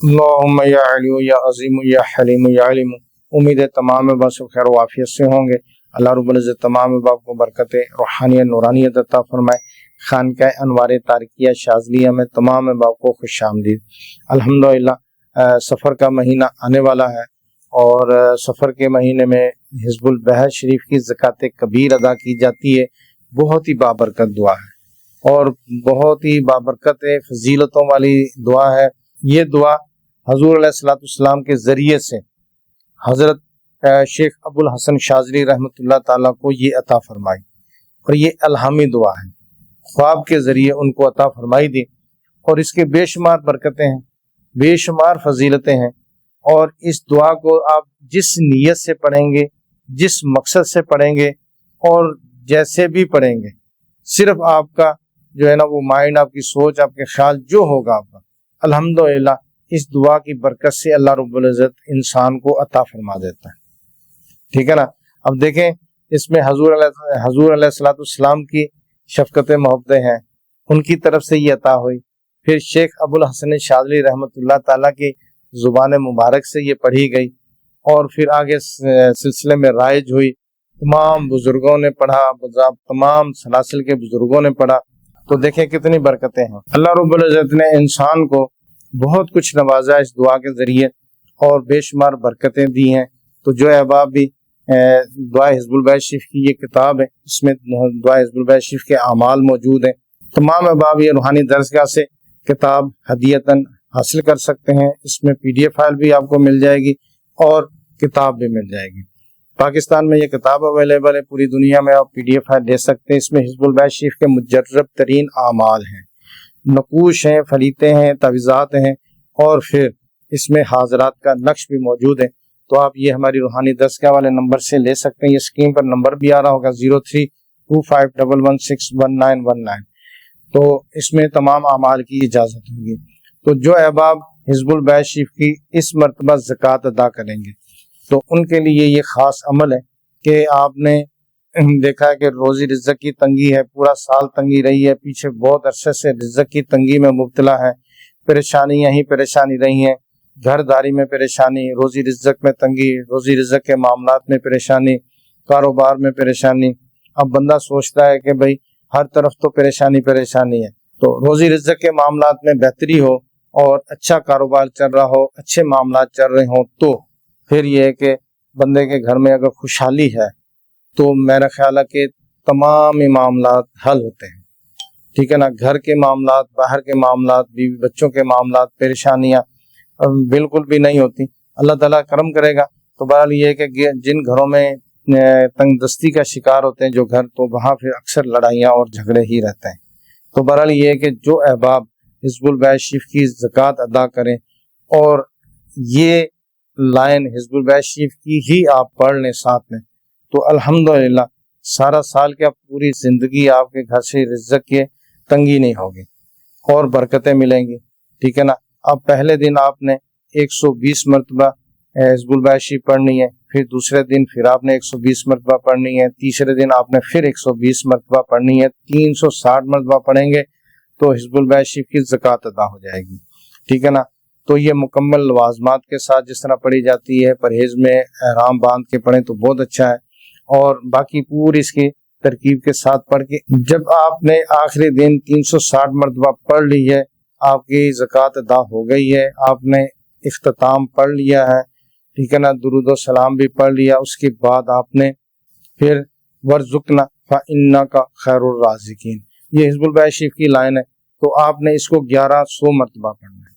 اللہم یا علی یا عظیم یا حلیم یا علیم۔ امید ہے تمام احباب سب خیر و عافیت سے ہوں گے۔ اللہ رب العزت تمام احباب کو برکت روحانیت نورانیت عطا فرمائے۔ خانقاہ انوار تارکیہ شاذلیہ میں تمام احباب کو خوش آمدید۔ الحمدللہ سفر کا مہینہ آنے والا ہے، اور سفر کے مہینے میں حزب البحر شریف کی زکوٰۃ کبیر ادا کی جاتی ہے۔ بہت ہی بابرکت دعا ہے اور بہت ہی بابرکت فضیلتوں والی دعا ہے۔ یہ دعا حضور علیہ السلام کے ذریعے سے حضرت شیخ ابو الحسن شاذلی رحمۃ اللہ تعالیٰ کو یہ عطا فرمائی، اور یہ الہامی دعا ہے، خواب کے ذریعے ان کو عطا فرمائی دی، اور اس کے بے شمار برکتیں ہیں، بے شمار فضیلتیں ہیں۔ اور اس دعا کو آپ جس نیت سے پڑھیں گے، جس مقصد سے پڑھیں گے اور جیسے بھی پڑھیں گے، صرف آپ کا جو ہے نا وہ مائنڈ، آپ کی سوچ، آپ کے خیال جو ہوگا آپ کا، الحمدللہ اس دعا کی برکت سے اللہ رب العزت انسان کو عطا فرما دیتا ہے۔ ٹھیک ہے نا۔ اب دیکھیں اس میں حضور علیہ السلام کی شفقت محبتیں ہیں، ان کی طرف سے یہ عطا ہوئی، پھر شیخ ابو الحسن شاذلی رحمۃ اللہ تعالیٰ کی زبان مبارک سے یہ پڑھی گئی، اور پھر آگے سلسلے میں رائج ہوئی، تمام بزرگوں نے پڑھا، تمام سلاسل کے بزرگوں نے پڑھا، تو دیکھیں کتنی برکتیں ہیں۔ اللہ رب العزت نے انسان کو بہت کچھ نوازا اس دعا کے ذریعے، اور بے شمار برکتیں دی ہیں۔ تو جو احباب بھی دعا حزب البحر شریف کی یہ کتاب ہے، اس میں دعا حزب البحر شریف کے اعمال موجود ہیں، تمام احباب یہ روحانی درسگاہ سے کتاب ہدیتاً حاصل کر سکتے ہیں۔ اس میں PDF فائل بھی آپ کو مل جائے گی اور کتاب بھی مل جائے گی۔ پاکستان میں یہ کتاب اویلیبل ہے، پوری دنیا میں آپ PDF فائل لے سکتے ہیں۔ اس میں حزب البحر شریف کے مجرب ترین اعمال ہیں، نقوش ہیں، فلیطیں ہیں، تعویذات ہیں، اور پھر اس میں حاضرات کا نقش بھی موجود ہے۔ تو آپ یہ ہماری روحانی درسگاہ والے نمبر سے لے سکتے ہیں، یہ اسکرین پر نمبر بھی آ رہا ہوگا 032511161919۔ تو اس میں تمام اعمال کی اجازت ہوگی۔ تو جو احباب حزب البحر شریف کی اس مرتبہ زکوٰۃ ادا کریں گے، تو ان کے لیے یہ خاص عمل ہے کہ آپ نے دیکھا ہے کہ روزی رزق کی تنگی ہے، پورا سال تنگی رہی ہے، پیچھے بہت عرصے سے رزق کی تنگی میں مبتلا ہے، پریشانیاں ہی پریشانی رہی ہیں، گھر داری میں پریشانی، روزی رزق میں تنگی، روزی رزق کے معاملات میں پریشانی، کاروبار میں پریشانی۔ اب بندہ سوچتا ہے کہ بھئی ہر طرف تو پریشانی ہے، تو روزی رزق کے معاملات میں بہتری ہو اور اچھا کاروبار چل رہا ہو، اچھے معاملات چل رہے ہوں، تو پھر یہ ہے کہ بندے کے گھر میں اگر خوشحالی ہے تو میرا خیال ہے کہ تمام معاملات حل ہوتے ہیں۔ ٹھیک ہے نا۔ گھر کے معاملات، باہر کے معاملات، بیوی بچوں کے معاملات، پریشانیاں بالکل بھی نہیں ہوتی۔ اللہ تعالیٰ کرم کرے گا۔ تو بہرحال یہ ہے کہ جن گھروں میں تنگ دستی کا شکار ہوتے ہیں جو گھر، تو وہاں پھر اکثر لڑائیاں اور جھگڑے ہی رہتے ہیں۔ تو بہرحال یہ ہے کہ جو احباب حزب البحر شریف کی زکوٰۃ ادا کریں، اور یہ لائن حزب البحر شریف کی ہی آپ پڑھ لیں ساتھ میں، تو الحمدللہ سارا سال کیا پوری زندگی آپ کے گھر سے رزق کی تنگی نہیں ہوگی اور برکتیں ملیں گی۔ ٹھیک ہے نا۔ اب پہلے دن آپ نے 120 مرتبہ حزب البحر شریف پڑھنی ہے، پھر دوسرے دن پھر آپ نے 120 مرتبہ پڑھنی ہے، تیسرے دن آپ نے پھر 120 مرتبہ پڑھنی ہے، 360 مرتبہ پڑھیں گے تو حزب البحر شریف کی زکوٰۃ ادا ہو جائے گی۔ ٹھیک ہے نا۔ تو یہ مکمل لوازمات کے ساتھ جس طرح پڑھی جاتی ہے، پرہیز میں احرام باندھ کے پڑھیں تو بہت اچھا ہے، اور باقی پوری اس کی ترکیب کے ساتھ پڑھ کے جب آپ نے آخری دن 360 مرتبہ پڑھ لی ہے، آپ کی زکوٰۃ ادا ہو گئی ہے، آپ نے اختتام پڑھ لیا ہے، ٹھیک ہے نا، درود و سلام بھی پڑھ لیا، اس کے بعد آپ نے پھر ورزقنا فإنک خیر الرازقین، یہ حزب البحر شریف کی لائن ہے، تو آپ نے اس کو 1100 مرتبہ پڑھنا ہے۔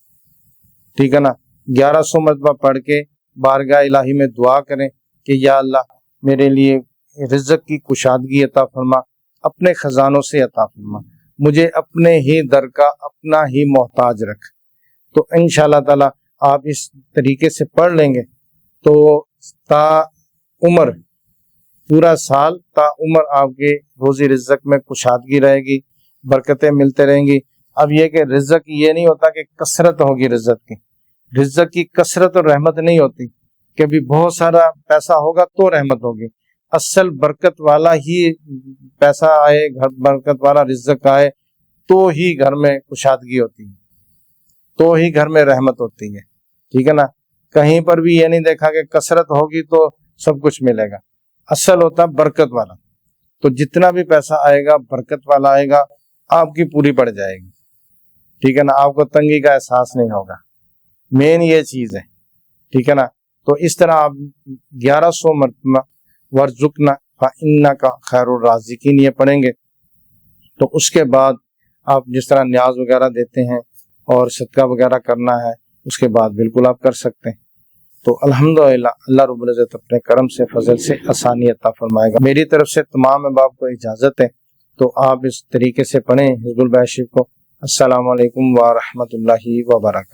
ٹھیک ہے نا۔ 1100 مرتبہ پڑھ کے بارگاہ الہی میں دعا کریں کہ یا اللہ میرے لیے رزق کی کشادگی عطا فرما، اپنے خزانوں سے عطا فرما، مجھے اپنے ہی در کا اپنا ہی محتاج رکھ۔ تو انشاءاللہ تعالی آپ اس طریقے سے پڑھ لیں گے تو تا عمر، پورا سال تا عمر آپ کے روزی رزق میں کشادگی رہے گی، برکتیں ملتے رہیں گی۔ اب یہ کہ رزق یہ نہیں ہوتا کہ کثرت ہوگی، رزق کی کثرت اور رحمت نہیں ہوتی کہ بھی بہت سارا پیسہ ہوگا تو رحمت ہوگی۔ اصل برکت والا ہی پیسہ آئے، برکت والا رزق آئے تو ہی گھر میں کشادگی ہوتی ہے، تو ہی گھر میں رحمت ہوتی ہے۔ ٹھیک ہے نا. کہیں پر بھی یہ نہیں دیکھا کہ کثرت ہوگی تو سب کچھ ملے گا. اصل ہوتا برکت والا. تو جتنا بھی پیسہ آئے گا برکت والا آئے گا, آپ کی پوری پڑ جائے گی. ٹھیک ہے نا, آپ کو تنگی کا احساس نہیں ہوگا. مین یہ چیز ہے. ٹھیک ہے نا. تو اس طرح آپ 1100 مرتبہ ورزقنا فإنک خیر الرازقین یہ پڑھیں گے. تو اس کے بعد آپ جس طرح نیاز وغیرہ دیتے ہیں اور صدقہ وغیرہ کرنا ہے, اس کے بعد بالکل آپ کر سکتے ہیں. تو الحمدللہ اللہ رب العزت اپنے کرم سے فضل سے آسانی عطا فرمائے گا. میری طرف سے تمام احباب کو اجازت ہے, تو آپ اس طریقے سے پڑھیں حزب البیت شریف کو. السلام علیکم ورحمۃ اللہ وبرکاتہ.